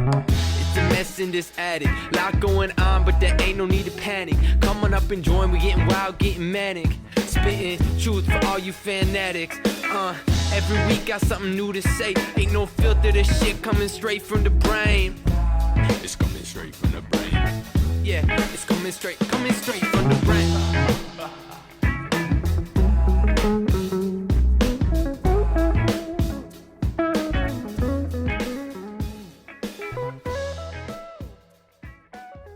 It's a mess in this attic, lot going on, but there ain't no need to panic. Come on up and join, we getting wild, getting manic. Spitting truth for all you fanatics. Every week got something new to say. Ain't no filter, this shit coming straight from the brain. It's coming straight from the brain. Yeah, it's coming straight from the brain.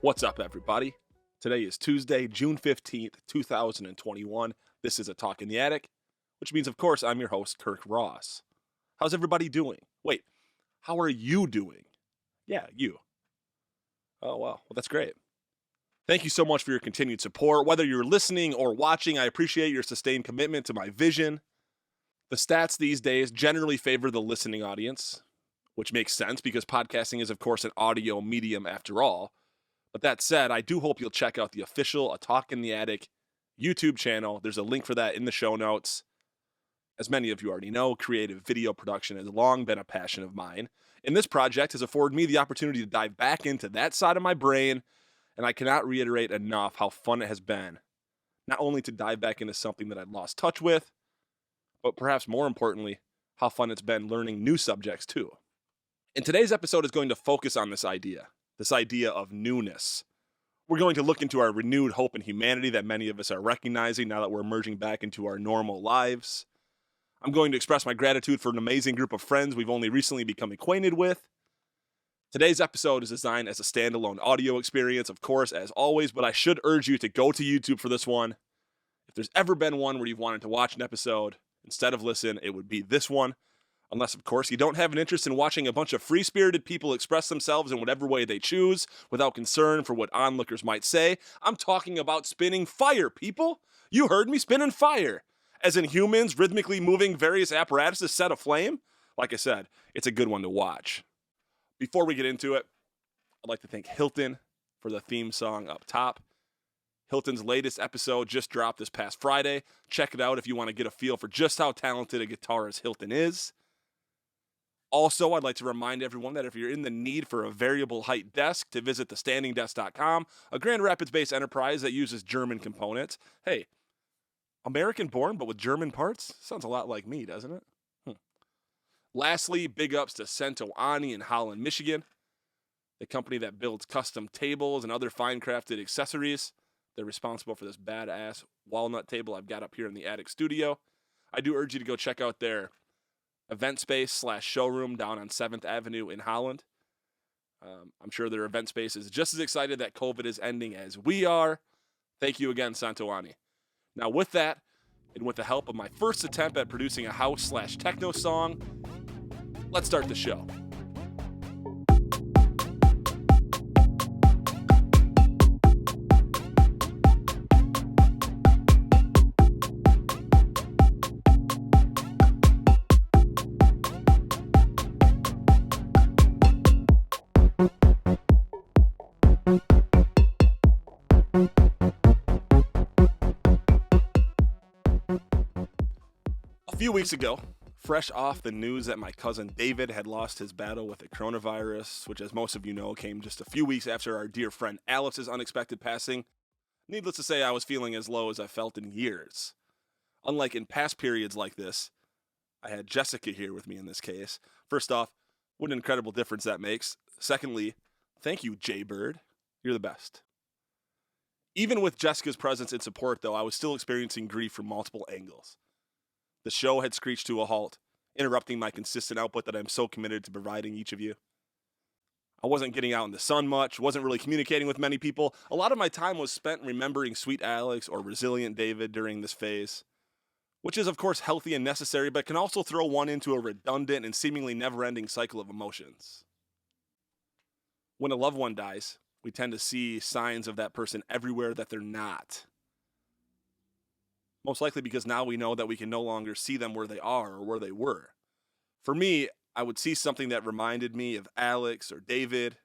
What's up, everybody? Today is Tuesday, June 15th, 2021. This is A Talk in the Attic, which means, of course, I'm your host, Kirk Ross. How's everybody doing? Wait, how are you doing? Yeah, you. Oh, wow. Well, that's great. Thank you so much for your continued support. Whether you're listening or watching, I appreciate your sustained commitment to my vision. The stats these days generally favor the listening audience, which makes sense because podcasting is, of course, an audio medium after all. But that said, I do hope you'll check out the official A Talk in the Attic YouTube channel. There's a link for that in the show notes. As many of you already know, creative video production has long been a passion of mine, and this project has afforded me the opportunity to dive back into that side of my brain, and I cannot reiterate enough how fun it has been, not only to dive back into something that I'd lost touch with, but perhaps more importantly, how fun it's been learning new subjects too. And today's episode is going to focus on this idea of newness. We're going to look into our renewed hope in humanity that many of us are recognizing now that we're emerging back into our normal lives. I'm going to express my gratitude for an amazing group of friends we've only recently become acquainted with. Today's episode is designed as a standalone audio experience, of course, as always, but I should urge you to go to YouTube for this one. If there's ever been one where you've wanted to watch an episode instead of listen, it would be this one. Unless, of course, you don't have an interest in watching a bunch of free-spirited people express themselves in whatever way they choose without concern for what onlookers might say. I'm talking about spinning fire, people. You heard me, spinning fire. As in humans rhythmically moving various apparatuses set aflame. Like I said, it's a good one to watch. Before we get into it, I'd like to thank Hilton for the theme song up top. Hilton's latest episode just dropped this past Friday. Check it out if you want to get a feel for just how talented a guitarist Hilton is. Also, I'd like to remind everyone that if you're in the need for a variable height desk, to visit thestandingdesk.com, a Grand Rapids-based enterprise that uses German components. Hey, American-born but with German parts? Sounds a lot like me, doesn't it? Lastly, big ups to Cento Ani in Holland, Michigan, the company that builds custom tables and other fine-crafted accessories. They're responsible for this badass walnut table I've got up here in the attic studio. I do urge you to go check out their event space / showroom down on 7th Avenue in Holland. I'm sure their event space is just as excited that COVID is ending as we are. Thank you again, Cento Ani. Now with that, and with the help of my first attempt at producing a house / techno song, let's start the show. A few weeks ago, fresh off the news that my cousin David had lost his battle with the coronavirus, which as most of you know came just a few weeks after our dear friend Alex's unexpected passing, needless to say I was feeling as low as I felt in years. Unlike in past periods like this, I had Jessica here with me in this case. First off, what an incredible difference that makes. Secondly, thank you, Jaybird. You're the best. Even with Jessica's presence and support, though, I was still experiencing grief from multiple angles. The show had screeched to a halt, interrupting my consistent output that I'm so committed to providing each of you. I wasn't getting out in the sun much, wasn't really communicating with many people. A lot of my time was spent remembering sweet Alex or resilient David during this phase, which is of course healthy and necessary, but can also throw one into a redundant and seemingly never-ending cycle of emotions. When a loved one dies, we tend to see signs of that person everywhere that they're not. Most likely because now we know that we can no longer see them where they are or where they were. For me, I would see something that reminded me of Alex or David,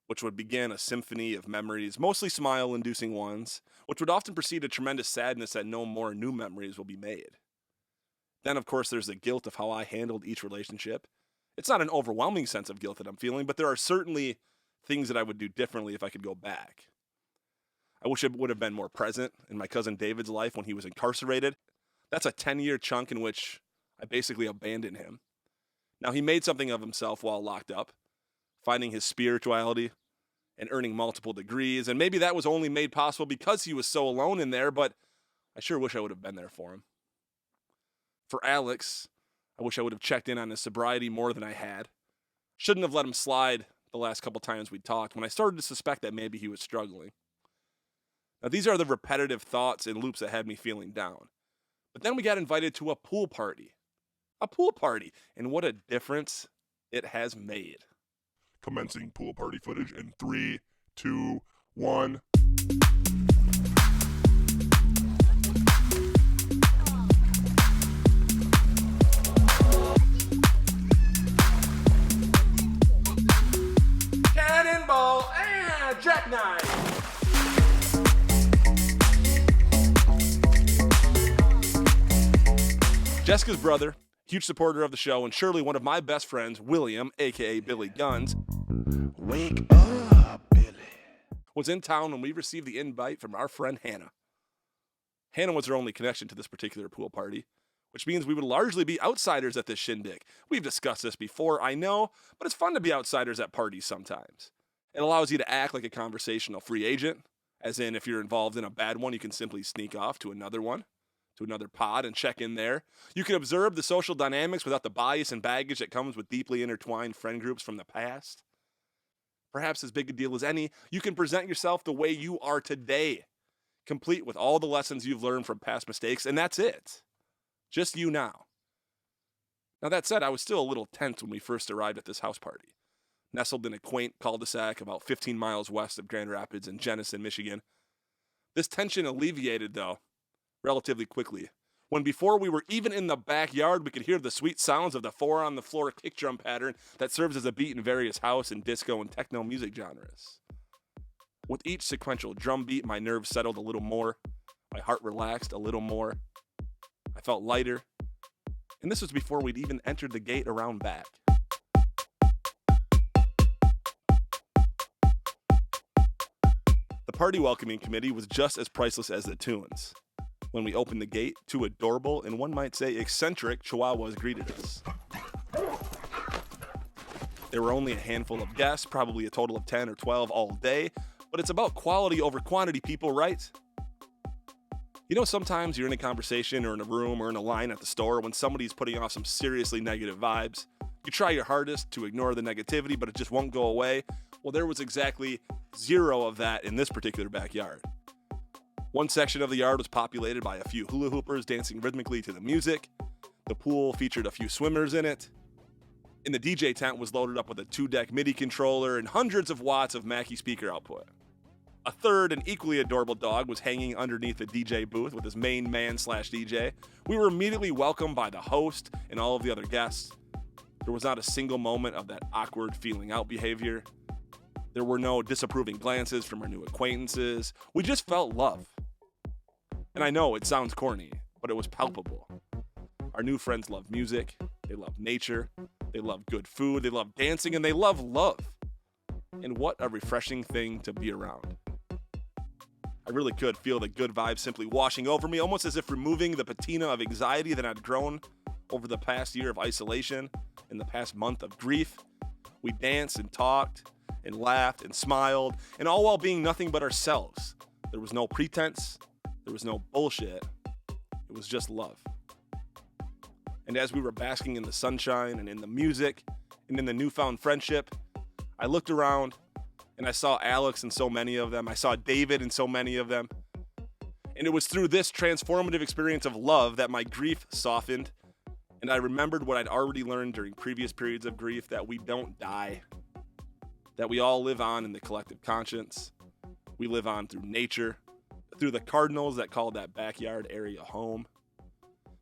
which would begin a symphony of memories, mostly smile-inducing ones, which would often precede a tremendous sadness that no more new memories will be made. Then, of course, there's the guilt of how I handled each relationship, It's not an overwhelming sense of guilt that I'm feeling, but there are certainly things that I would do differently if I could go back. I wish I would have been more present in my cousin David's life when he was incarcerated. That's a 10-year chunk in which I basically abandoned him. Now, he made something of himself while locked up, finding his spirituality and earning multiple degrees, and maybe that was only made possible because he was so alone in there, but I sure wish I would have been there for him. For Alex, I wish I would have checked in on his sobriety more than I had. Shouldn't have let him slide the last couple times we talked when I started to suspect that maybe he was struggling. Now, these are the repetitive thoughts and loops that had me feeling down. But then we got invited to a pool party. A pool party, and what a difference it has made. Commencing pool party footage in 3, 2, 1. Cannonball and jackknife! Jessica's brother, huge supporter of the show, and surely one of my best friends, William, aka Billy Guns, wake up, Billy, was in town when we received the invite from our friend Hannah. Hannah was her only connection to this particular pool party, which means we would largely be outsiders at this shindig. We've discussed this before, I know, but it's fun to be outsiders at parties sometimes. It allows you to act like a conversational free agent, as in if you're involved in a bad one, you can simply sneak off to another one, to another pod and check in there. You can observe the social dynamics without the bias and baggage that comes with deeply intertwined friend groups from the past. Perhaps as big a deal as any, you can present yourself the way you are today, complete with all the lessons you've learned from past mistakes, and that's it. Just you now. Now that said, I was still a little tense when we first arrived at this house party. Nestled in a quaint cul-de-sac about 15 miles west of Grand Rapids in Jenison, Michigan. This tension alleviated, though, relatively quickly, when before we were even in the backyard, we could hear the sweet sounds of the four-on-the-floor kick drum pattern that serves as a beat in various house and disco and techno music genres. With each sequential drum beat, my nerves settled a little more, my heart relaxed a little more, I felt lighter, and this was before we'd even entered the gate around back. The party welcoming committee was just as priceless as the tunes. When we opened the gate, two adorable and one might say eccentric chihuahuas greeted us. There were only a handful of guests, probably a total of 10 or 12 all day, but it's about quality over quantity, people, right? You know, sometimes you're in a conversation or in a room or in a line at the store when somebody's putting off some seriously negative vibes. You try your hardest to ignore the negativity, but it just won't go away. Well, there was exactly zero of that in this particular backyard. One section of the yard was populated by a few hula hoopers dancing rhythmically to the music. The pool featured a few swimmers in it. And the DJ tent was loaded up with a 2-deck MIDI controller and hundreds of watts of Mackie speaker output. A third and equally adorable dog was hanging underneath the DJ booth with his main man/DJ. We were immediately welcomed by the host and all of the other guests. There was not a single moment of that awkward feeling out behavior. There were no disapproving glances from our new acquaintances. We just felt love. And I know it sounds corny, but it was palpable. Our new friends love music, they love nature, they love good food, they love dancing, and they love love. And what a refreshing thing to be around. I really could feel the good vibes simply washing over me, almost as if removing the patina of anxiety that I'd grown over the past year of isolation and the past month of grief. We danced and talked and laughed and smiled, and all while being nothing but ourselves. There was no pretense. There was no bullshit. It was just love. And as we were basking in the sunshine and in the music and in the newfound friendship, I looked around and I saw Alex and so many of them. I saw David and so many of them. And it was through this transformative experience of love that my grief softened. And I remembered what I'd already learned during previous periods of grief, that we don't die, that we all live on in the collective conscience. We live on through nature, through the cardinals that call that backyard area home,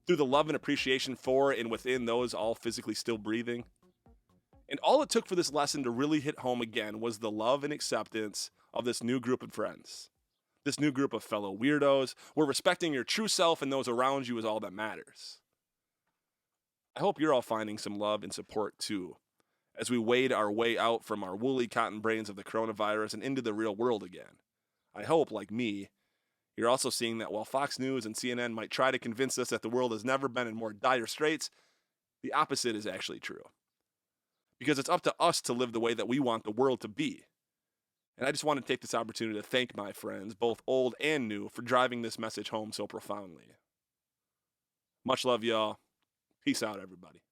through the love and appreciation for and within those all physically still breathing. And all it took for this lesson to really hit home again was the love and acceptance of this new group of friends, this new group of fellow weirdos, where respecting your true self and those around you is all that matters. I hope you're all finding some love and support too as we wade our way out from our woolly cotton brains of the coronavirus and into the real world again. I hope, like me, you're also seeing that while Fox News and CNN might try to convince us that the world has never been in more dire straits, the opposite is actually true. Because it's up to us to live the way that we want the world to be. And I just want to take this opportunity to thank my friends, both old and new, for driving this message home so profoundly. Much love, y'all. Peace out, everybody.